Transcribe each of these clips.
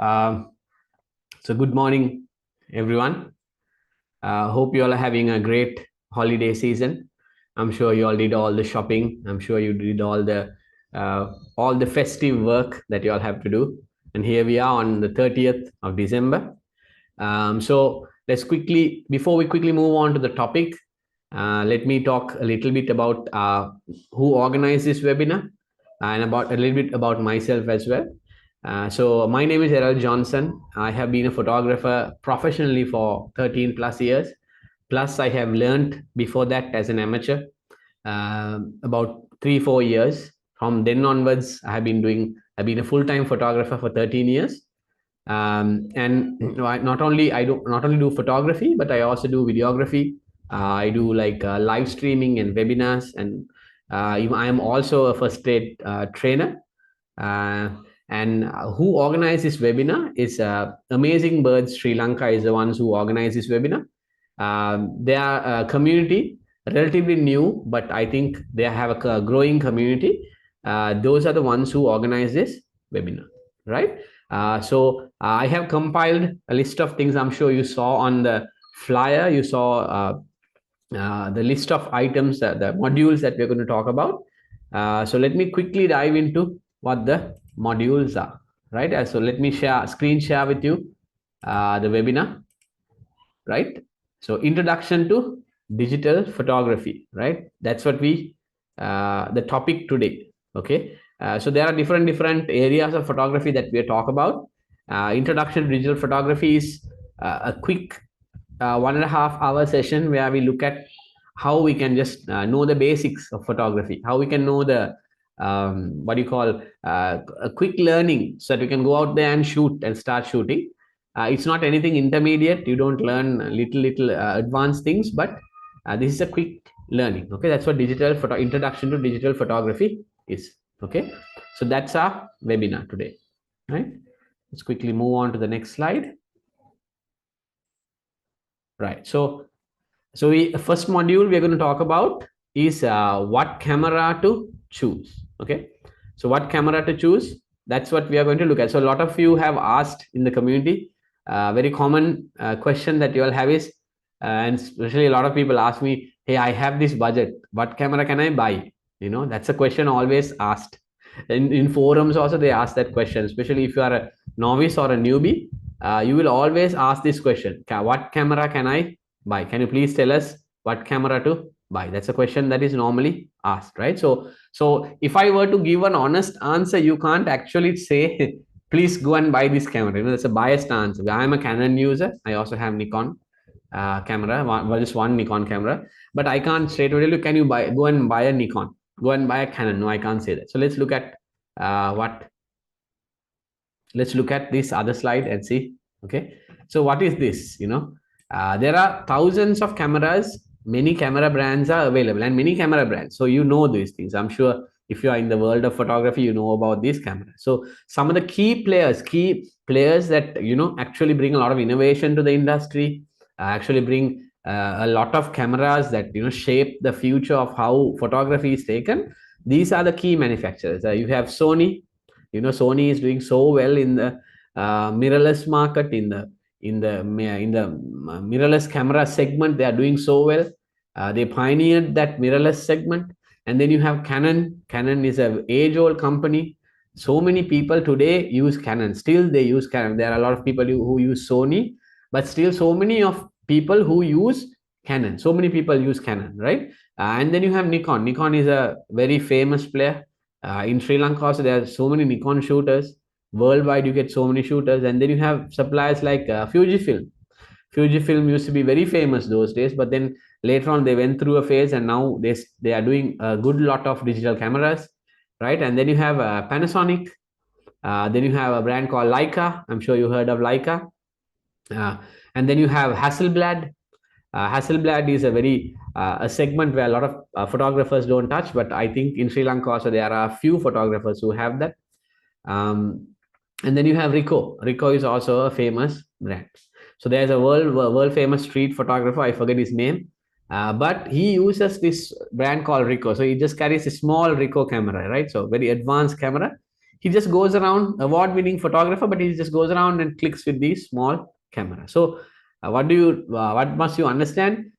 Um, so good morning, everyone. Hope you all are having a great holiday season. I'm sure you all did all the shopping. I'm sure you did all the festive work that you all have to do. And here we are on the 30th of December. So let's quickly, before we quickly move on to the topic, let me talk a little bit about who organized this webinar and about a little bit about myself as well. So my name is Errol Johnson. I have been a photographer professionally for 13 plus years. Plus, I have learned before that as an amateur about 3-4 years. From then onwards, I've been a full-time photographer for 13 years. And not only do photography, but I also do videography. I do like live streaming and webinars, and I am also a first aid trainer. Uh, and who organized this webinar is Amazing Birds Sri Lanka is the ones who organized this webinar. They are a community, relatively new, but I think they have a growing community. Those are the ones who organize this webinar, right? So I have compiled a list of things. I'm sure you saw on the flyer. You saw the list of items, the modules that we're going to talk about. So let me quickly dive into what the modules are, right? So let me screen share with you the webinar, right? So introduction to digital photography, right? That's what the topic today, okay? So there are different areas of photography that we talk about. Introduction to digital photography is a quick 1.5 hour session where we look at how we can just know the basics of photography, how we can know the what do you call a quick learning so that we can go out there and shoot and start shooting. It's not anything intermediate. You don't learn little advanced things, but this is a quick learning. Okay, that's what introduction to digital photography is. Okay, so that's our webinar today, right? Let's quickly move on to the next slide. Right. So first module we're going to talk about is what camera to choose. Okay. So what camera to choose? That's what we are going to look at. So a lot of you have asked in the community. Very common question that you all have is, and especially a lot of people ask me, "Hey, I have this budget. What camera can I buy?" You know, that's a question always asked. In forums also they ask that question, especially if you are a novice or a newbie. You will always ask this question: what camera can I buy? Can you please tell us what camera to buy? That's a question that is normally asked, right? So if I were to give an honest answer, you can't actually say please go and buy this camera. You know, that's a biased answer. I'm a Canon user. I also have Nikon camera, just one Nikon camera, but I can't straight away look, can you go and buy a Nikon, go and buy a Canon? No, I can't say that. So let's look at let's look at this other slide and see. Okay, so what is this? You know, there are thousands of cameras. Many camera brands are available, and many camera brands. So you know these things. I'm sure if you are in the world of photography, you know about these cameras. So some of the key players that actually bring a lot of innovation to the industry, actually bring a lot of cameras that shape the future of how photography is taken. These are the key manufacturers. You have Sony. Sony is doing so well in the mirrorless market, in the mirrorless camera segment. They are doing so well. They pioneered that mirrorless segment. And then you have Canon is an age-old company. So many people today use Canon. Still they use Canon. There are a lot of people who use Sony, but still so many of people who use Canon. So many people use Canon, right? And then you have Nikon. Nikon is a very famous player. In Sri Lanka also, there are so many Nikon shooters. Worldwide, you get so many shooters. And then you have suppliers like Fujifilm. Fujifilm used to be very famous those days, but then later on they went through a phase, and now they are doing a good lot of digital cameras, right? And then you have Panasonic. Then you have a brand called Leica. I'm sure you heard of Leica. And then you have Hasselblad. Hasselblad is a segment where a lot of photographers don't touch, but I think in Sri Lanka also there are a few photographers who have that. And then you have Ricoh. Ricoh is also a famous brand. So there's a world famous street photographer. I forget his name, but he uses this brand called Ricoh. So he just carries a small Ricoh camera, right? So very advanced camera. he just goes around, award-winning photographer, but he just goes around and clicks with these small camera. So what must you understand?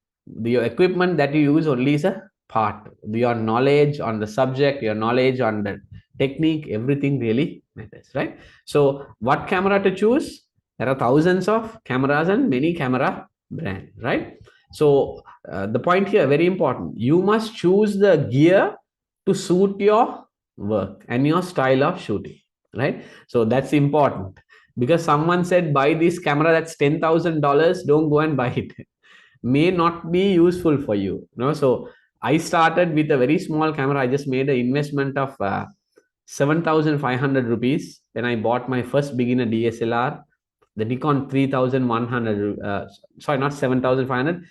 Your equipment that you use only is a part. Your knowledge on the subject, your knowledge on the technique, everything really matters, right? So what camera to choose? There are thousands of cameras and many camera brands, right? So the point here, very important. You must choose the gear to suit your work and your style of shooting, right? So that's important, because someone said buy this camera that's $10,000, don't go and buy it. May not be useful for you, so I started with a very small camera. I just made an investment of 7,500 rupees when I bought my first beginner DSLR, the Nikon 3,100, sorry, not 7,500,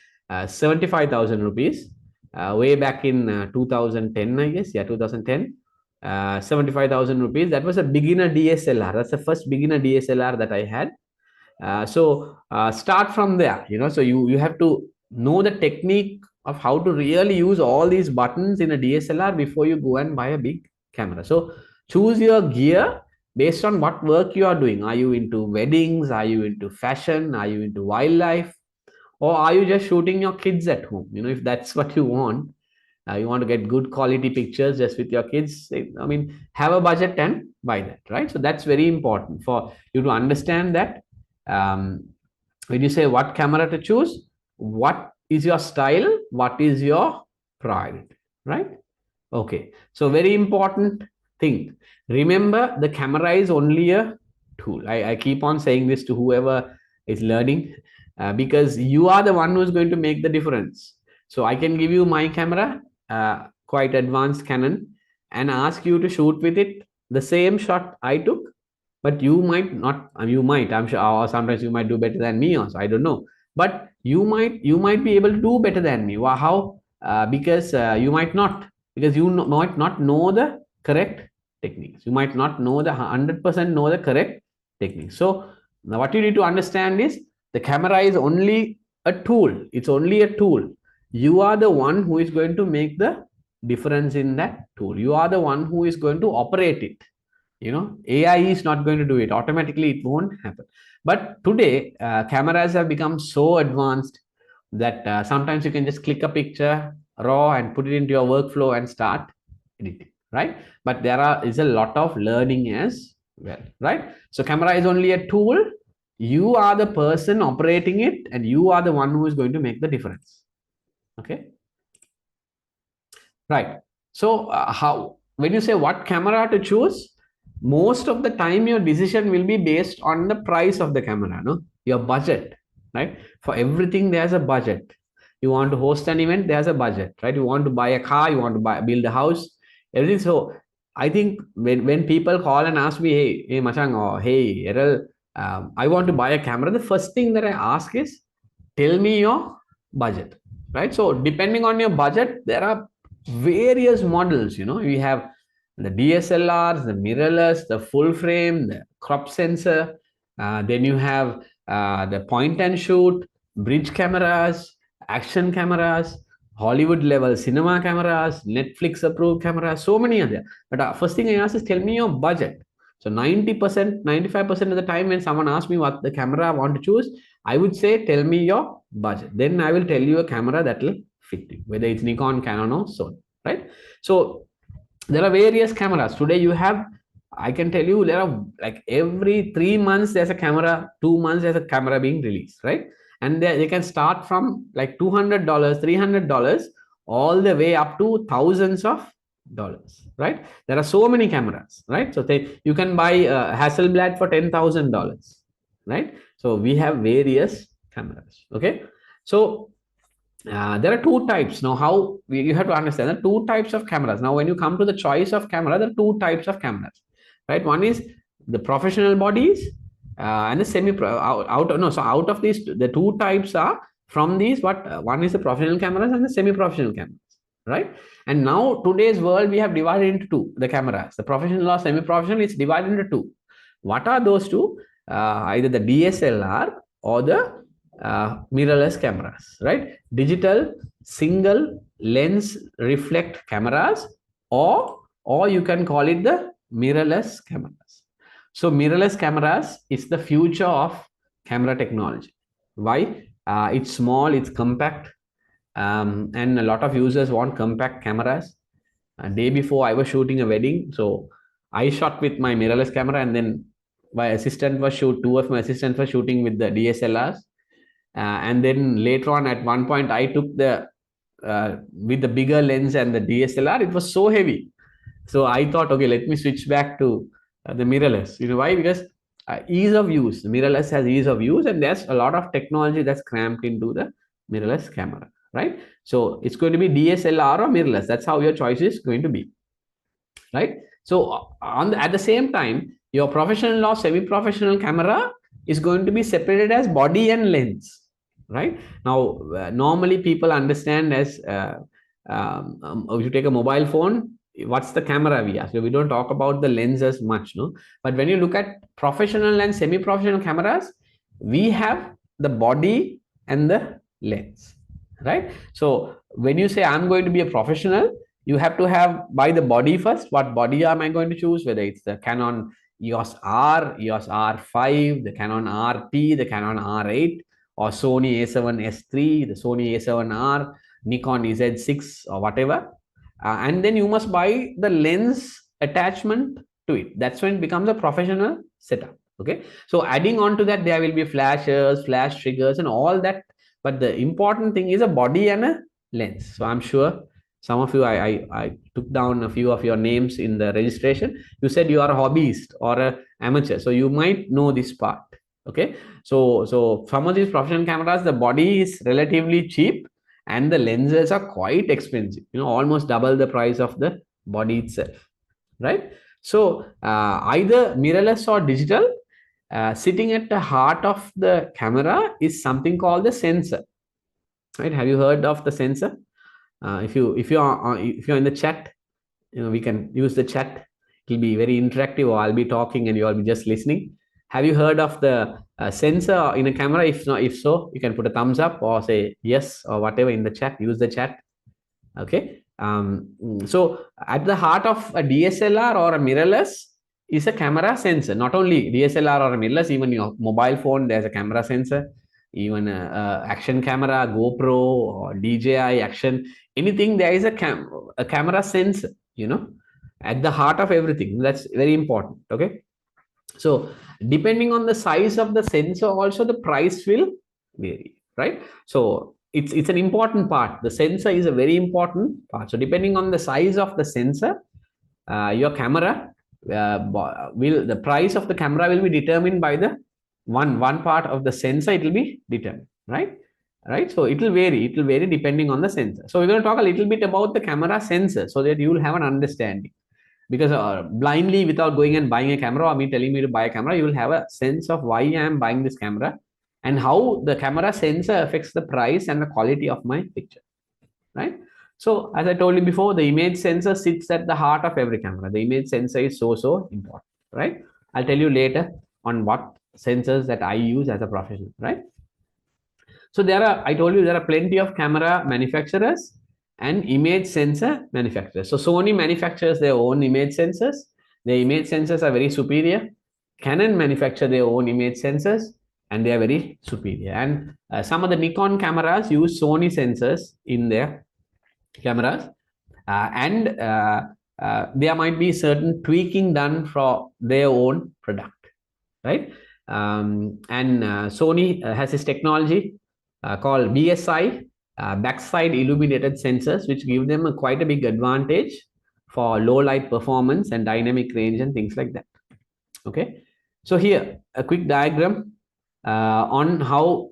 75,000 rupees, way back in 2010, I guess. Yeah, 2010. 75,000 rupees. That was a beginner DSLR. That's the first beginner DSLR that I had. So start from there, so you have to know the technique of how to really use all these buttons in a DSLR before you go and buy a big camera. So choose your gear based on what work you are doing. Are you into weddings? Are you into fashion? Are you into wildlife? Or are you just shooting your kids at home? If that's what you want, you want to get good quality pictures just with your kids, I mean, have a budget and buy that, right? So that's very important for you to understand that. When you say what camera to choose, what is your style, what is your priority, right? Okay, so very important thing. Remember, the camera is only a tool. I keep on saying this to whoever is learning, because you are the one who's going to make the difference. So I can give you my camera, quite advanced Canon, and ask you to shoot with it the same shot I took, but you might not. I'm sure, or sometimes you might do better than me also, I don't know, but you might be able to do better than me. Well, how? Because you might not, because you might not know the correct techniques. You might not know the 100% know the correct techniques. So now what you need to understand is the camera is only a tool. It's only a tool. You are the one who is going to make the difference in that tool. You are the one who is going to operate it. AI is not going to do it automatically. It won't happen. But today cameras have become so advanced that sometimes you can just click a picture raw and put it into your workflow and start editing, right? But there is a lot of learning as well, right? So camera is only a tool. You are the person operating it, and you are the one who is going to make the difference. Okay, right? So how, when you say what camera to choose, most of the time your decision will be based on the price of the camera, your budget, right? For everything there's a budget. You want to host an event, there's a budget, right? You want to buy a car, you want to build a house, everything. So I think when people call and ask me, hey Machang, or hey Errol, I want to buy a camera, the first thing that I ask is, tell me your budget, right? So depending on your budget, there are various models. We have the DSLRs, the mirrorless, the full frame, the crop sensor. Then you have the point and shoot, bridge cameras, action cameras, Hollywood level cinema cameras, Netflix approved cameras, so many are there. But first thing I ask is, tell me your budget. So 90%, 95% of the time when someone asks me what the camera I want to choose, I would say, tell me your budget. Then I will tell you a camera that will fit you, whether it's Nikon, Canon, or Sony, right? So there are various cameras. Today you have, I can tell you, there are like every 3 months there's a camera, 2 months there's a camera being released, right? And they can start from like $200, $300, all the way up to thousands of dollars, right? There are so many cameras, right? So you can buy a Hasselblad for $10,000, right? So we have various cameras. Okay, so there are two types. Now how you have to understand the two types of cameras. Now when you come to the choice of camera, there are two types of cameras, right? One is the professional bodies and the semi-pro. Out of these, the two types are from these. One is the professional cameras and the semi-professional cameras, right? And now today's world, we have divided into two, the cameras, the professional or semi-professional. It's divided into two. What are those two? Either the DSLR or the mirrorless cameras, right? Digital single lens reflect cameras, or you can call it the mirrorless cameras. So mirrorless cameras is the future of camera technology. Why? It's small, it's compact, and a lot of users want compact cameras. A day before, I was shooting a wedding, so I shot with my mirrorless camera, and then my assistant was shoot. Two of my assistants were shooting with the DSLRs, and then later on, at one point, I took the with the bigger lens and the DSLR. It was so heavy, so I thought, okay, let me switch back to the mirrorless. You know why? Because ease of use. Mirrorless has ease of use, and there's a lot of technology that's cramped into the mirrorless camera, right? So it's going to be DSLR or mirrorless. That's how your choice is going to be, right? So at the same time, your professional or semi-professional camera is going to be separated as body and lens, right? Now, normally people understand as if you take a mobile phone, what's the camera we are? So we don't talk about the lens as much, no? But when you look at professional and semi-professional cameras, we have the body and the lens, right? So when you say I'm going to be a professional, you have to have by the body first. What body am I going to choose? Whether it's the Canon EOS R, EOS R5, the Canon RP, the Canon R8, or Sony A7S3, the Sony A7R, Nikon EZ6, or whatever. And then you must buy the lens attachment to it. That's when it becomes a professional setup. Okay. So adding on to that, there will be flashers, flash triggers, and all that. But the important thing is a body and a lens. So I'm sure some of you, I took down a few of your names in the registration. You said you are a hobbyist or an amateur, so you might know this part. Okay. So some of these professional cameras, the body is relatively cheap and the lenses are quite expensive, almost double the price of the body itself, right? So either mirrorless or digital, sitting at the heart of the camera is something called the sensor, right? Have you heard of the sensor? If you're in the chat, we can use the chat. It'll be very interactive, or I'll be talking and you'll be just listening. Have you heard of the sensor in a camera? If so, you can put a thumbs up or say yes or whatever in the chat. Use the chat. Okay. So at the heart of a DSLR or a mirrorless is a camera sensor. Not only DSLR or a mirrorless, even your mobile phone, there's a camera sensor. Even action camera, GoPro or DJI action, anything, there is a camera sensor, at the heart of everything. That's very important. Okay. So depending on the size of the sensor, also the price will vary, right? So it's an important part. The sensor is a very important part. So depending on the size of the sensor, your camera the price of the camera will be determined by the one part of the sensor. It will be determined, right? So it will vary depending on the sensor. So we're going to talk a little bit about the camera sensor so that you will have an understanding. Because blindly, without going and buying a camera or me telling me to buy a camera, you will have a sense of why I am buying this camera and how the camera sensor affects the price and the quality of my picture, right? So as I told you before, the image sensor sits at the heart of every camera. The image sensor is so important, right? I'll tell you later on what sensors that I use as a professional, right? So I told you there are plenty of camera manufacturers and image sensor manufacturers. So Sony manufactures their own image sensors. Their image sensors are very superior. Canon manufacture their own image sensors and they are very superior. And some of the Nikon cameras use Sony sensors in their cameras. There might be certain tweaking done for their own product, right? Sony has this technology called BSI, backside illuminated sensors, which give them quite a big advantage for low light performance and dynamic range and things like that. Okay, so here a quick diagram on how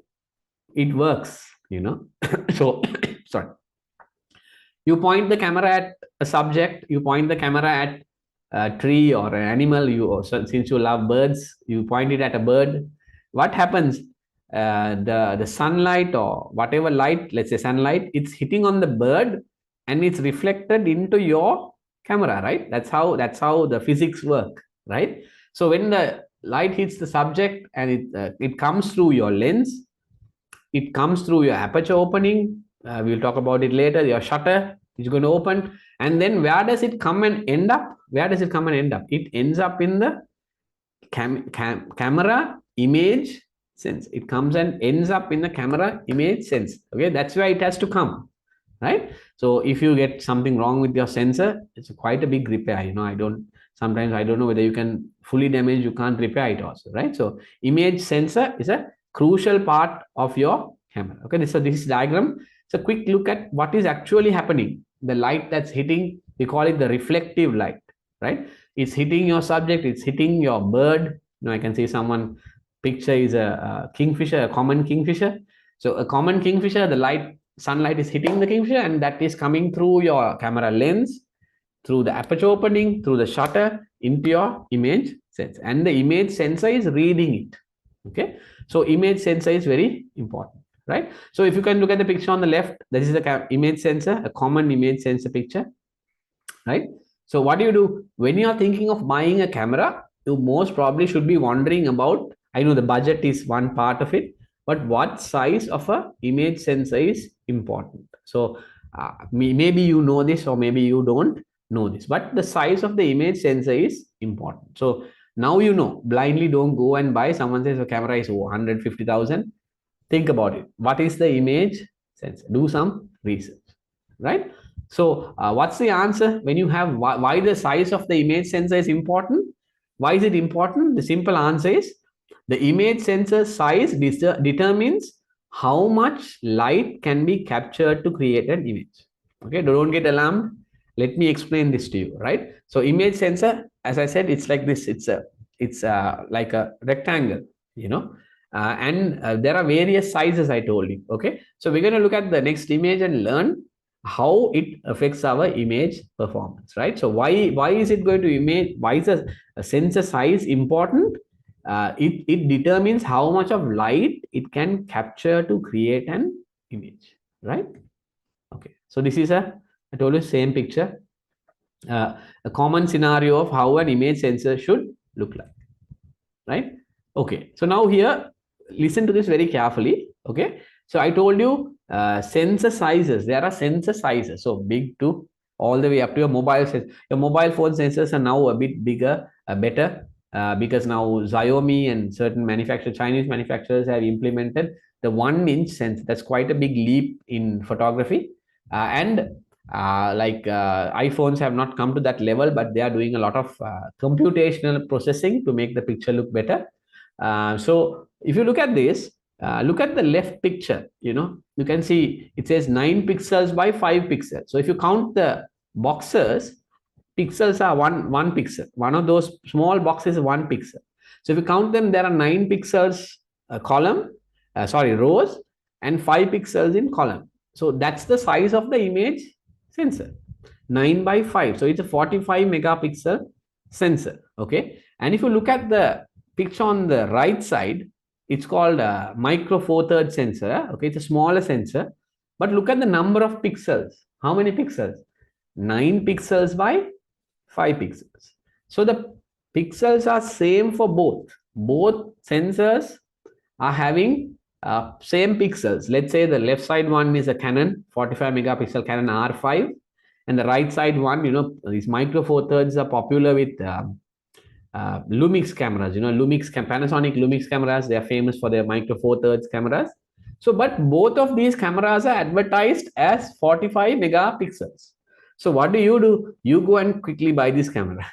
it works. So sorry, you point the camera at a subject, you point the camera at a tree or an animal. Since you love birds, you point it at a bird. What happens? The sunlight or whatever light, let's say sunlight, it's hitting on the bird and it's reflected into your camera, right? That's how the physics work, right? So when the light hits the subject and it comes through your lens, it comes through your aperture opening. We'll talk about it later. Your shutter is going to open, And then where does it come and end up? Where does it come and end up? It ends up in the camera image sense. It comes and ends up in the camera image sense. Okay, that's where it has to come, right? So if you get something wrong with your sensor, it's quite a big repair. Sometimes I don't know whether you can fully damage, you can't repair it also, right? So image sensor is a crucial part of your camera. Okay, so this diagram, it's a quick look at what is actually happening. The light that's hitting, we call it the reflective light, right? It's hitting your subject, it's hitting your bird. I can see someone picture is a kingfisher, a common kingfisher. So a common kingfisher, the sunlight is hitting the kingfisher, and that is coming through your camera lens, through the aperture opening, through the shutter, into your image sensor, and the image sensor is reading it. Okay, so image sensor is very important, right? So if you can look at the picture on the left, this is the image sensor, a common image sensor picture, right? So what do when you are thinking of buying a camera? You most probably should be wondering about, I know the budget is one part of it, but what size of a image sensor is important. So maybe you know this, or maybe you don't know this, but the size of the image sensor is important. So now blindly don't go and buy. Someone says a camera is 150,000. Think about it. What is the image sensor? Do some research, right? So what's the answer when you have why the size of the image sensor is important? Why is it important? The simple answer is the image sensor size determines how much light can be captured to create an image. Okay, don't get alarmed. Let me explain this to you, right? So image sensor, as I said, it's like this. It's like a rectangle, and there are various sizes, I told you. Okay, so we're going to look at the next image and learn how it affects our image performance, right? So why is it going to image? Why is a sensor size important? It determines how much of light it can capture to create an image, right? Okay, so this is I told you same picture, a common scenario of how an image sensor should look like, right? Okay, so now here, listen to this very carefully. Okay, so I told you sensor sizes. There are sensor sizes, so big to all the way up to your mobile sensor. Your mobile phone sensors are now a bit bigger, better, because now Xiaomi and certain Chinese manufacturers have implemented the 1-inch sensor. That's quite a big leap in photography, and iPhones have not come to that level, but they are doing a lot of computational processing to make the picture look better. So if you look at this, look at the left picture. You can see it says 9 pixels by 5 pixels. So if you count the boxes, pixels are one pixel. One of those small boxes is 1 pixel. So if you count them, there are 9 pixels rows, and 5 pixels in column. So that's the size of the image sensor, 9 by 5. So it's a 45 megapixel sensor. Okay, and if you look at the picture on the right side, it's called a micro four thirds sensor. Okay, it's a smaller sensor, but look at the number of pixels. How many pixels? 9 pixels by 5 pixels. So the pixels are same for both sensors are having same pixels. Let's say the left side one is a Canon 45 megapixel Canon R5, and the right side one, these micro four thirds are popular with Lumix cameras. Panasonic Lumix cameras, they are famous for their micro four thirds cameras. So, but both of these cameras are advertised as 45 megapixels. So what do? You go and quickly buy this camera.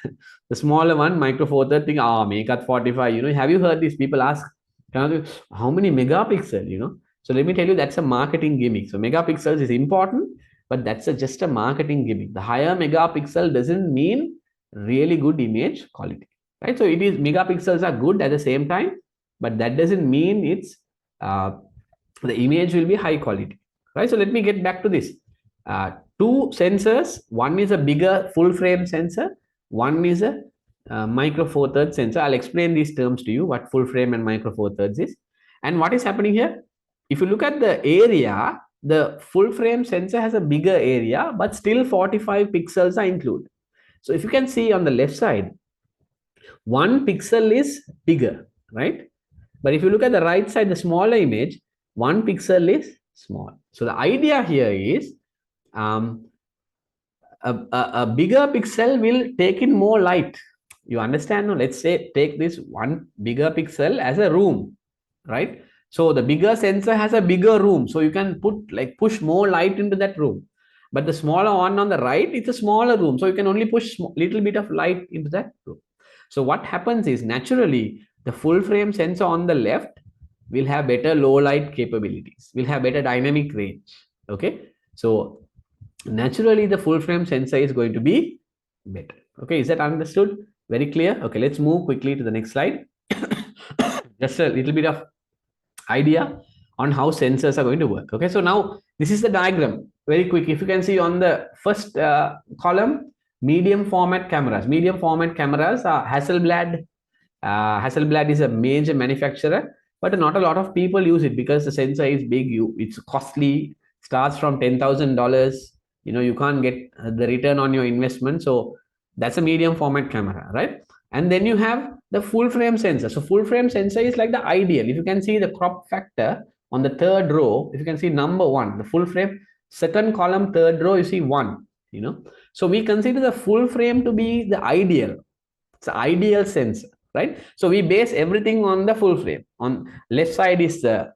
The smaller one, micro four thirds thing, make it 45. Have you heard these people ask, how many megapixel? So let me tell you, that's a marketing gimmick. So megapixels is important, but that's just a marketing gimmick. The higher megapixel doesn't mean really good image quality, right? So it is, megapixels are good at the same time, but that doesn't mean it's the image will be high quality, right? So let me get back to this. 2 sensors. One is a bigger full frame sensor. One is a micro four thirds sensor. I'll explain these terms to you, what full frame and micro four thirds is. And what is happening here? If you look at the area, the full frame sensor has a bigger area, but still 45 pixels are included. So if you can see on the left side, 1 pixel is bigger, right? But if you look at the right side, the smaller image, 1 pixel is small. So the idea here is a bigger pixel will take in more light. You understand? Let's say take this one bigger pixel as a room, right? So the bigger sensor has a bigger room, so you can push more light into that room. But the smaller one on the right, it's a smaller room, so you can only push little bit of light into that room. So what happens is, naturally the full frame sensor on the left will have better low light capabilities, will have better dynamic range. Okay, so naturally the full frame sensor is going to be better. Okay, is that understood? Very clear? Okay, let's move quickly to the next slide. Just a little bit of idea on how sensors are going to work. Okay, so now this is the diagram. Very quick. If you can see on the first column, medium format cameras. Medium format cameras are Hasselblad. Hasselblad is a major manufacturer, but not a lot of people use it because the sensor is big. It's costly. Starts from $10,000. You can't get the return on your investment. So that's a medium format camera, right? And then you have the full frame sensor. So full frame sensor is like the ideal. If you can see the crop factor on the third row, if you can see number 1, the full frame, second column, third row, you see 1. So we consider the full frame to be the ideal. It's the ideal sensor, right? So we base everything on the full frame. On left side is the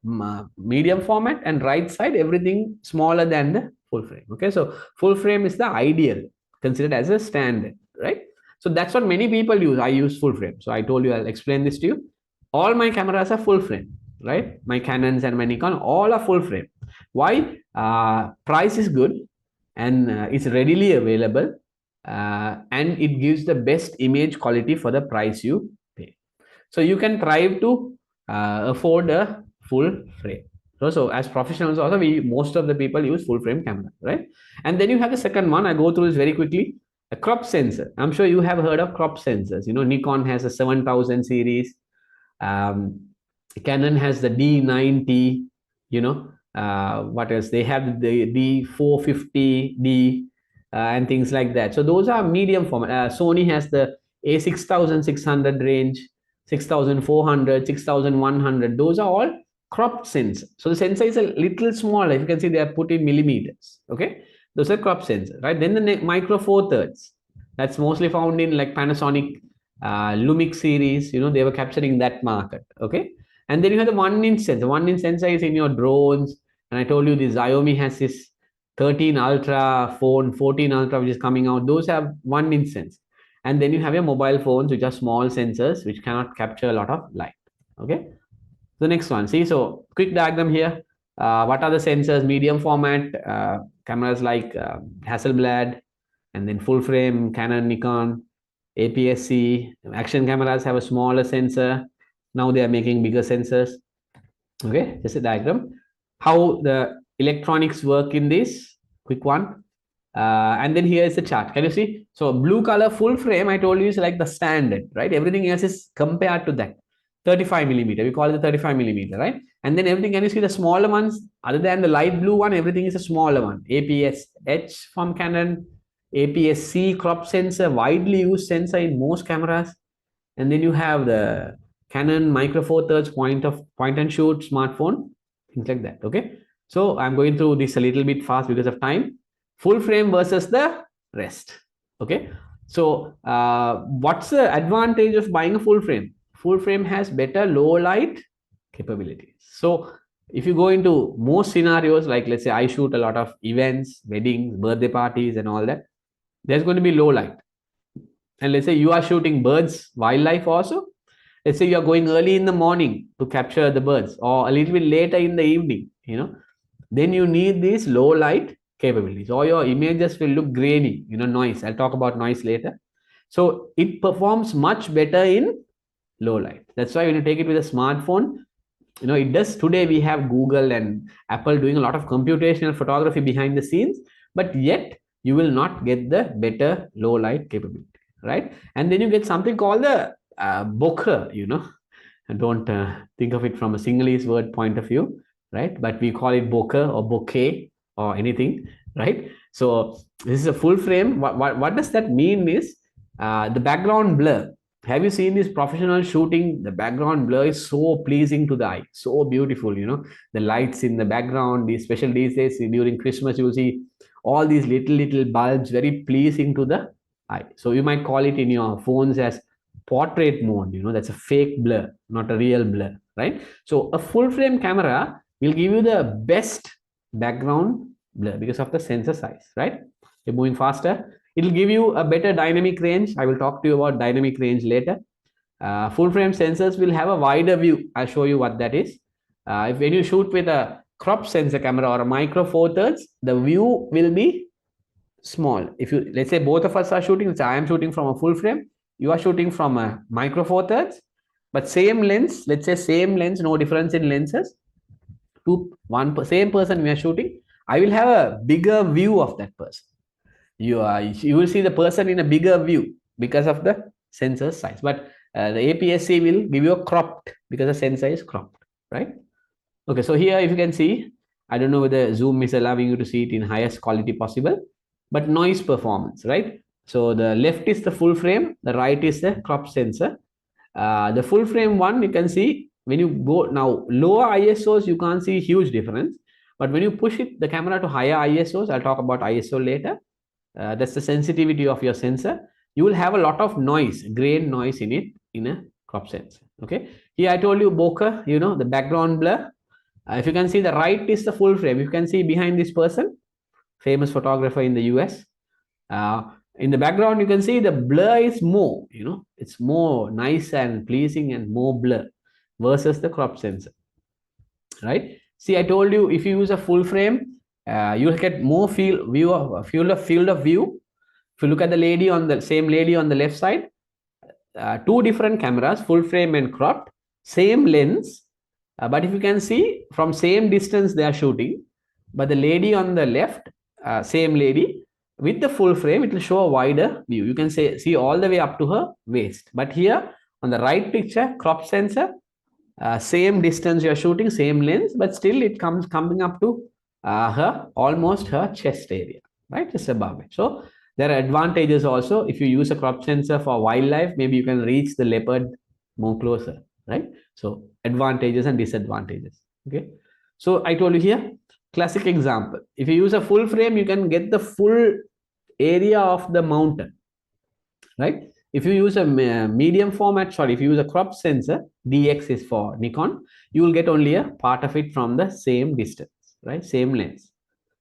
medium format, and right side everything smaller than the full frame. Okay, so full frame is the ideal, considered as a standard, right? So that's what many people use. I use full frame. So I told you I'll explain this to you. All my cameras are full frame, right? My Canons and my Nikon all are full frame. Why? Price is good, and it's readily available, and it gives the best image quality for the price you pay. So you can try to afford a full frame. So as professionals also, most of the people use full frame camera, right? And then you have the second one. I go through this very quickly. A crop sensor. I'm sure you have heard of crop sensors. Nikon has a 7000 series. Canon has the D90. What else? They have the D450D and things like that. So those are medium format. Sony has the A6600 range, 6400, 6100. Those are all cropped sensors. So the sensor is a little smaller. If you can see, they are put in millimeters. Okay, those are crop sensors, right? Then the micro four thirds. That's mostly found in like Panasonic Lumix series. They were capturing that market. Okay, and then you have the 1-inch sensor. 1-inch sensor is in your drones. And I told you the Xiaomi has this 13 Ultra phone, 14 Ultra, which is coming out. Those have 1-inch sensor. And then you have your mobile phones, which are small sensors, which cannot capture a lot of light. Okay. The next one, see, so quick diagram here. What are the sensors? Medium format cameras like Hasselblad, and then full frame Canon, Nikon, APS-C. Action cameras have a smaller sensor. Now they are making bigger sensors. Okay, just a diagram. How the electronics work in this, quick one. And then here is the chart. Can you see? So blue color full frame, I told you, is like the standard, right? Everything else is compared to that. 35 millimeter, we call it the 35 millimeter, right? And then everything, can you see the smaller ones? Other than the light blue one, everything is a smaller one. APS-H from Canon, APS-C crop sensor, widely used sensor in most cameras. And then you have the Canon Micro Four Thirds point and shoot smartphone, things like that. Okay, so I'm going through this a little bit fast because of time. Full frame versus the rest. Okay, so what's the advantage of buying a full frame? Full frame has better low light capabilities. So if you go into most scenarios, like let's say I shoot a lot of events, weddings, birthday parties, and all that, there's going to be low light. And let's say you are shooting birds, wildlife also. Let's say you are going early in the morning to capture the birds, or a little bit later in the evening, then you need these low light capabilities, or your images will look grainy, noise. I'll talk about noise later. So it performs much better in low light. That's why when you take it with a smartphone, it does. Today we have Google and Apple doing a lot of computational photography behind the scenes, but yet you will not get the better low light capability, right? And then you get something called the bokeh. Don't think of it from a Sinhalese word point of view, right? But we call it bokeh or bokeh or anything, right? So this is a full frame. What does that mean is the background blur. Have you seen this professional shooting? The background blur is so pleasing to the eye, so beautiful. The lights in the background. These days during Christmas, you'll see all these little bulbs, very pleasing to the eye. So you might call it in your phones as portrait mode. That's a fake blur, not a real blur, right? So a full frame camera will give you the best background blur because of the sensor size, right? You're moving faster. It'll give you a better dynamic range. I will talk to you about dynamic range later. Full frame sensors will have a wider view. I'll show you what that is. If when you shoot with a crop sensor camera or a micro four thirds, the view will be small. If you, let's say both of us are shooting, so I am shooting from a full frame, you are shooting from a micro four thirds, but same lens, let's say same lens, no difference in lenses. Same person we are shooting, I will have a bigger view of that person. You will see the person in a bigger view because of the sensor size. But the APS-C will give you a cropped because the sensor is cropped, right? Okay, so here if you can see, I don't know whether Zoom is allowing you to see it in highest quality possible, but noise performance, right? So the left is the full frame, the right is the crop sensor. The full frame one, you can see when you go now lower ISOs, you can't see huge difference. But when you push the camera to higher ISOs, I'll talk about ISO later. That's the sensitivity of your sensor. You will have a lot of noise, grain noise in it in a crop sensor. Okay. Here I told you bokeh, the background blur. If you can see, the right is the full frame. You can see behind this person, famous photographer in the US. In the background, you can see the blur is more, it's more nice and pleasing and more blur versus the crop sensor, right? See, I told you if you use a full frame, you'll get more field of view. If you look at the lady on the same lady on the left side, two different cameras, full frame and cropped, same lens. But if you can see from same distance they are shooting, but the lady on the left, same lady with the full frame, it will show a wider view. You can see all the way up to her waist. But here on the right picture, crop sensor, same distance you're shooting, same lens, but still it coming up to almost her chest area, right? Just above it. So there are advantages also. If you use a crop sensor for wildlife, maybe you can reach the leopard more closer, right? So advantages and disadvantages. Okay. So I told you here, classic example. If you use a full frame, you can get the full area of the mountain, right? If you use a medium format shot, if you use a crop sensor, DX is for Nikon, you will get only a part of it from the same distance, right? Same lens.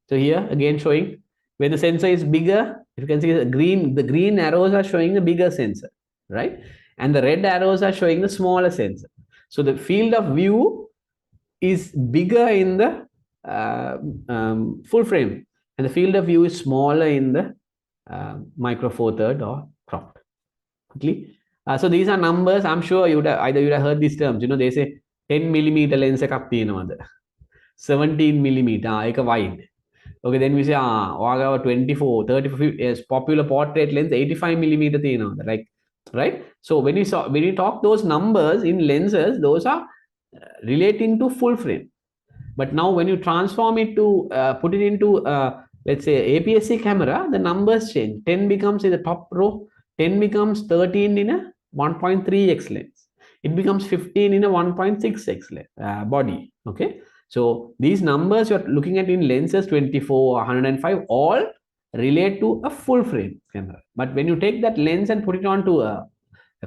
So here again showing when the sensor is bigger, if you can see the green arrows are showing the bigger sensor, right? And the red arrows are showing the smaller sensor. So the field of view is bigger in the full frame, and the field of view is smaller in the micro four third or cropped. Quickly. So these are numbers. I'm sure you'd have heard these terms. They say 10 millimeter lens එකක් තියෙනවද 17 millimeter එක wide. Okay, then we say 24 34 is popular portrait lens 85 millimeter තියෙනවද, like, right? So when you talk those numbers in lenses, those are relating to full frame. But now when you transform it to put it into let's say APS-C camera, the numbers change. 10 becomes in the top row, 10 becomes 13 in a 1.3x lens. It becomes 15 in a 1.6x body. Okay. So these numbers you're looking at in lenses 24, 105, all relate to a full frame camera. But when you take that lens and put it onto a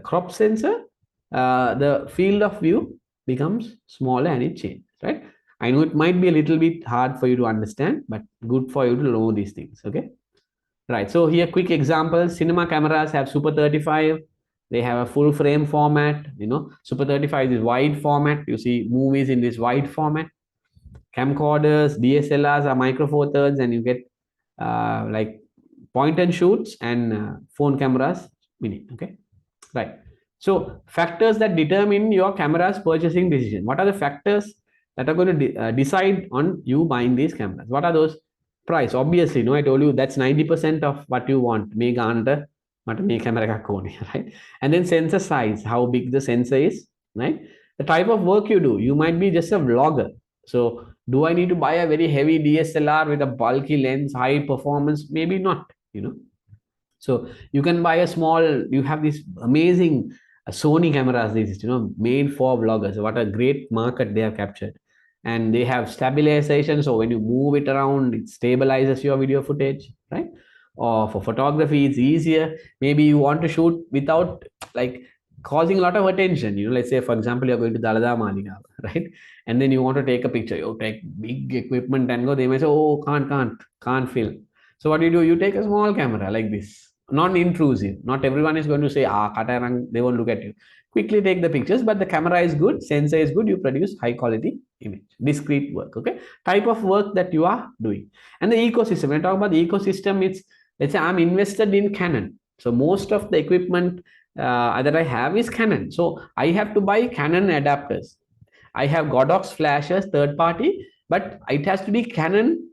crop sensor, the field of view becomes smaller and it changes, right? I know it might be a little bit hard for you to understand, but good for you to know these things. Okay. Right. So here, quick examples. Cinema cameras have Super 35. They have a full frame format. Super 35 is wide format. You see movies in this wide format. Camcorders, DSLRs are micro four thirds, and you get like point and shoots and phone cameras mini. Okay. Right. So factors that determine your camera's purchasing decision. What are the factors that are going to decide on you buying these cameras? What are those? Price, obviously. I told you that's 90% of what you want. Right? And then sensor size, how big the sensor is, right? The type of work you do. You might be just a vlogger. So do I need to buy a very heavy DSLR with a bulky lens, high performance? Maybe not. So you can buy a small, you have this amazing Sony cameras, these, made for vloggers. What a great market they have captured. And they have stabilization. So when you move it around, it stabilizes your video footage, right? Or for photography, it's easier. Maybe you want to shoot without like causing a lot of attention. Let's say, for example, you're going to Dalada Maliga, right? And then you want to take a picture. You take big equipment and go. They may say, oh, can't film. So what do? You take a small camera like this, non-intrusive. Not everyone is going to say, they won't look at you. Quickly take the pictures, but the camera is good, sensor is good, you produce high quality image, discrete work, okay? Type of work that you are doing. And the ecosystem, when I talk about the ecosystem, it's, let's say I'm invested in Canon. So most of the equipment that I have is Canon. So I have to buy Canon adapters. I have Godox flashes, third party, but it has to be Canon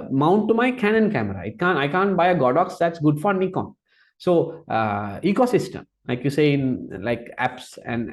mount to my Canon camera. I can't buy a Godox that's good for Nikon. So ecosystem, like you say in like apps, and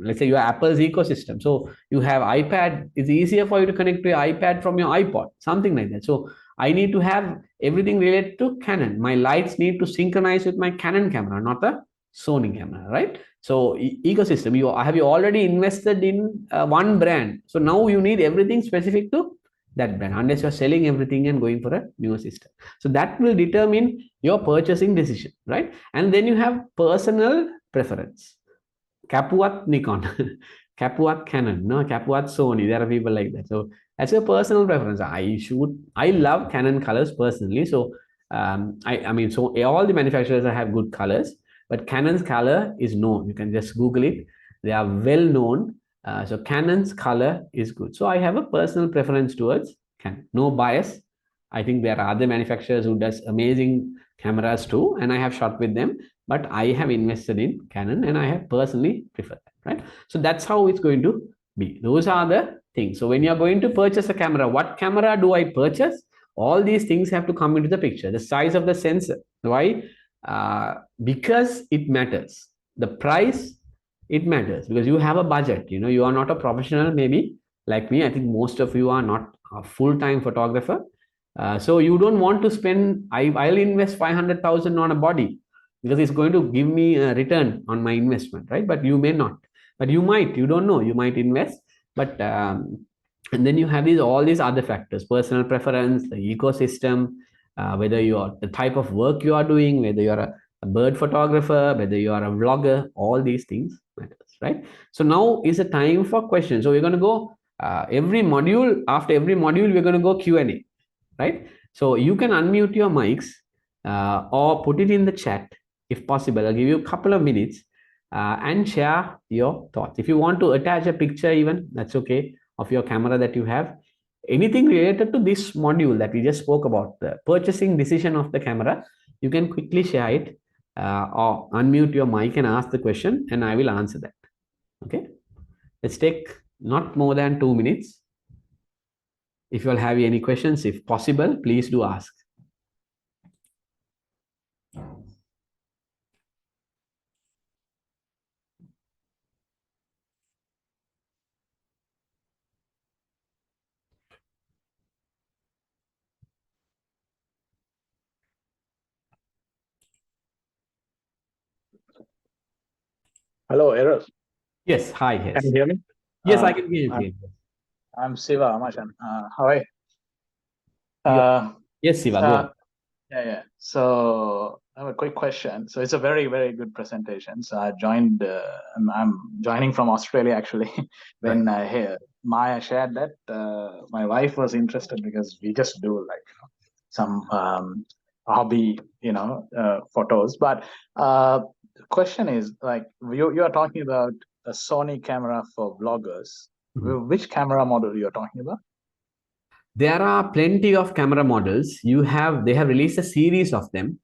let's say your Apple's ecosystem. So you have iPad. It's easier for you to connect to your iPad from your iPod, something like that. So I need to have everything related to Canon. My lights need to synchronize with my Canon camera, not a Sony camera, right? So ecosystem, have you already invested in one brand? So now you need everything specific to that brand, unless you're selling everything and going for a newer system. So that will determine your purchasing decision, right? And then you have personal preference. Capuat Nikon, Capuat Canon, no, Capuat Sony. There are people like that. So that's your personal preference. I love Canon colors personally. So I mean, so all the manufacturers have good colors, but Canon's color is known. You can just Google it. They are well known. So Canon's color is good. So I have a personal preference towards Canon. No bias. I think there are other manufacturers who does amazing cameras too, and I have shot with them. But I have invested in Canon, and I have personally preferred that, right? So that's how it's going to be. Those are the things. So when you're going to purchase a camera, what camera do I purchase? All these things have to come into the picture. The size of the sensor. Why? Because it matters. The price, it matters, because you have a budget. You are not a professional, maybe like me. I think most of you are not a full-time photographer. So you don't want to spend, I'll invest 500,000 on a body because it's going to give me a return on my investment, right? But you may not, but you might, you don't know, you might invest. But and then you have all these other factors: personal preference, the ecosystem, whether you're the type of work you are doing, whether you're a bird photographer, whether you are a vlogger. All these things matters, right? So now is the time for questions. So we're going to go every module. After every module, we're going to go Q&A, right? So you can unmute your mics or put it in the chat if possible. I'll give you a couple of minutes and share your thoughts. If you want to attach a picture even, that's okay, of your camera that you have. Anything related to this module that we just spoke about, the purchasing decision of the camera, you can quickly share it or unmute your mic and ask the question, and I will answer that. Okay, let's take not more than 2 minutes. If you all have any questions, if possible, please do ask. Hello, Eros. Yes, hi. Yes. Can you hear me? Yes, I can hear you. I'm Siva Amashan. How are you? Yes, Siva, go on. Yeah. So I have a quick question. So it's a very, very good presentation. So I joined, I'm joining from Australia actually. When Maya shared that, my wife was interested because we just do like some hobby, photos. But the question is, like, you are talking about a Sony camera for vloggers. Mhm. Which camera model you're talking about? There are plenty of camera models. They have released a series of them.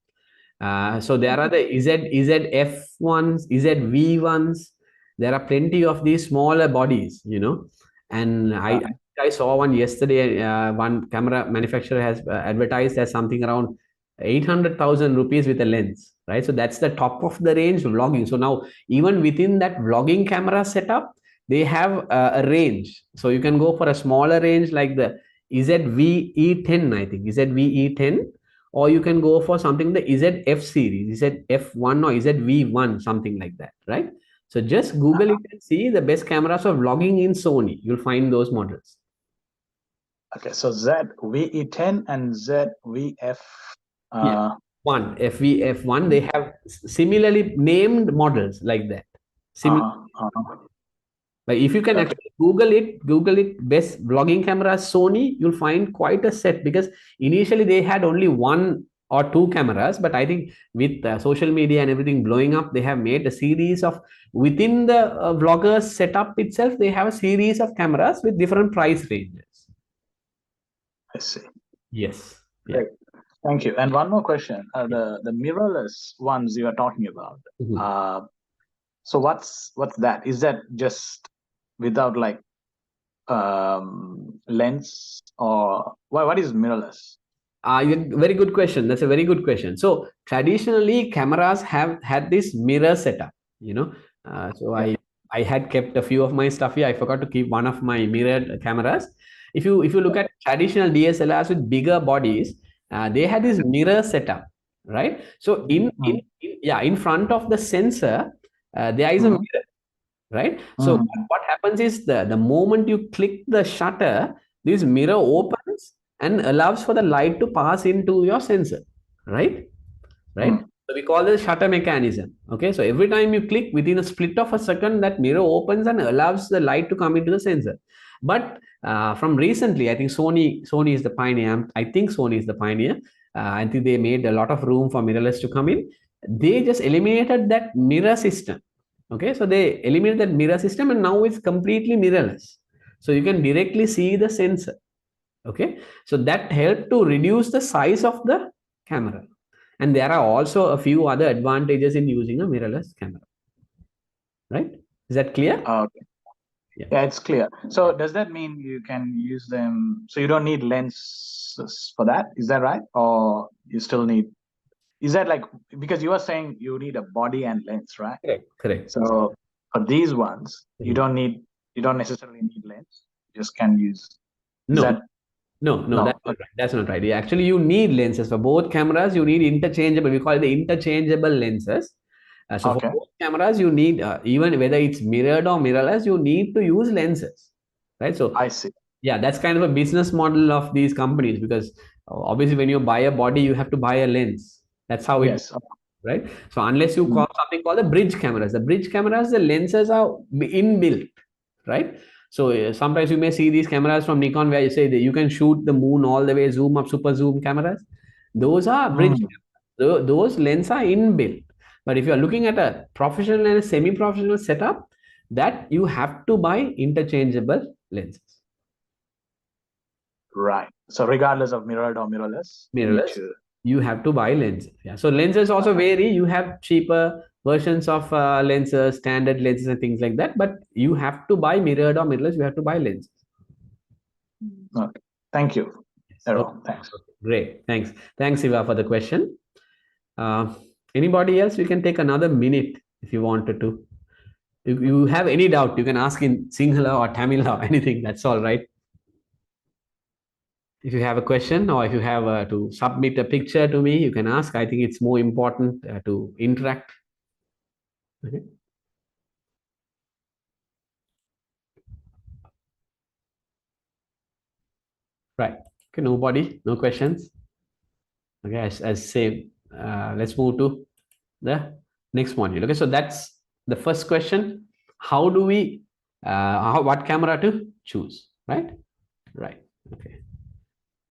So there are the ZF ones, ZV ones. There are plenty of these smaller bodies, And I saw one yesterday. One camera manufacturer has advertised as something around 800,000 rupees with a lens, right? So that's the top of the range vlogging. So now even within that vlogging camera setup, they have a range. So you can go for a smaller range like the ZV-E10, I think ZV-E10, or you can go for something the ZF series, ZF1 or ZV1, something like that, right? So just Google it and see the best cameras for vlogging in Sony. You'll find those models. Okay, so ZVE10 and ZVF. One FVF1. They have similarly named models like that. But if you can actually Google it, best vlogging cameras Sony, you'll find quite a set, because initially they had only one or two cameras, but I think with social media and everything blowing up, they have made a series of, within the vloggers setup itself, they have a series of cameras with different price ranges. I see. Yes. Great. Thank you. And one more question: the mirrorless ones you are talking about. So what's that? Is that just without like lens, or what is mirrorless? Very good question. That's a very good question. So traditionally, cameras have had this mirror setup. I had kept a few of my stuff here. I forgot to keep one of my mirrored cameras. If you look at traditional DSLRs with bigger bodies, they had this mirror setup, right? So in front of the sensor, there is a mirror, right? So what happens is the moment you click the shutter, this mirror opens and allows for the light to pass into your sensor, right? So we call this shutter mechanism. Okay, so every time you click, within a split of a second, that mirror opens and allows the light to come into the sensor. But from recently, I think Sony is the pioneer. I think Sony is the pioneer. I think they made a lot of room for mirrorless to come in. They just eliminated that mirror system. Okay, so they eliminated that mirror system, and now it's completely mirrorless. So you can directly see the sensor. Okay, so that helped to reduce the size of the camera. And there are also a few other advantages in using a mirrorless camera. Right? Is that clear? Okay. Yeah, it's clear. So does that mean you can use them? So you don't need lenses for that? Is that right? Or you still need? Is that like, because you are saying you need a body and lens, right? Correct. So for these ones, you don't necessarily need lens. You just can use. No, that's not right. Actually, you need lenses for both cameras. You need interchangeable. We call it the interchangeable lenses. So for both cameras, you need, even whether it's mirrored or mirrorless, you need to use lenses, right? So I see. Yeah, that's kind of a business model of these companies, because obviously when you buy a body, you have to buy a lens. That's how it is, right? So unless you call something called the bridge cameras, the lenses are inbuilt, right? So sometimes you may see these cameras from Nikon where you say that you can shoot the moon all the way, zoom up, super zoom cameras. Those are bridge cameras. Those lenses are inbuilt. But if you are looking at a professional and a semi-professional setup, that you have to buy interchangeable lenses. Right. So regardless of mirrored or mirrorless, you have to buy lenses. Yeah. So lenses also vary. You have cheaper versions of lenses, standard lenses and things like that. But you have to buy mirrored or mirrorless. You have to buy lenses. Okay. Thank you. Errol. Thanks. Great. Thanks, Siva, for the question. Anybody else? We can take another minute if you wanted to. If you have any doubt, you can ask in Sinhala or Tamil or anything. That's all right. If you have a question, or if you have to submit a picture to me, you can ask. I think it's more important to interact. Okay. Right. Okay. Nobody. No questions. Okay. As same. Let's move to the next module. Okay. So that's the first question. How do we? What camera to choose? Right. Okay.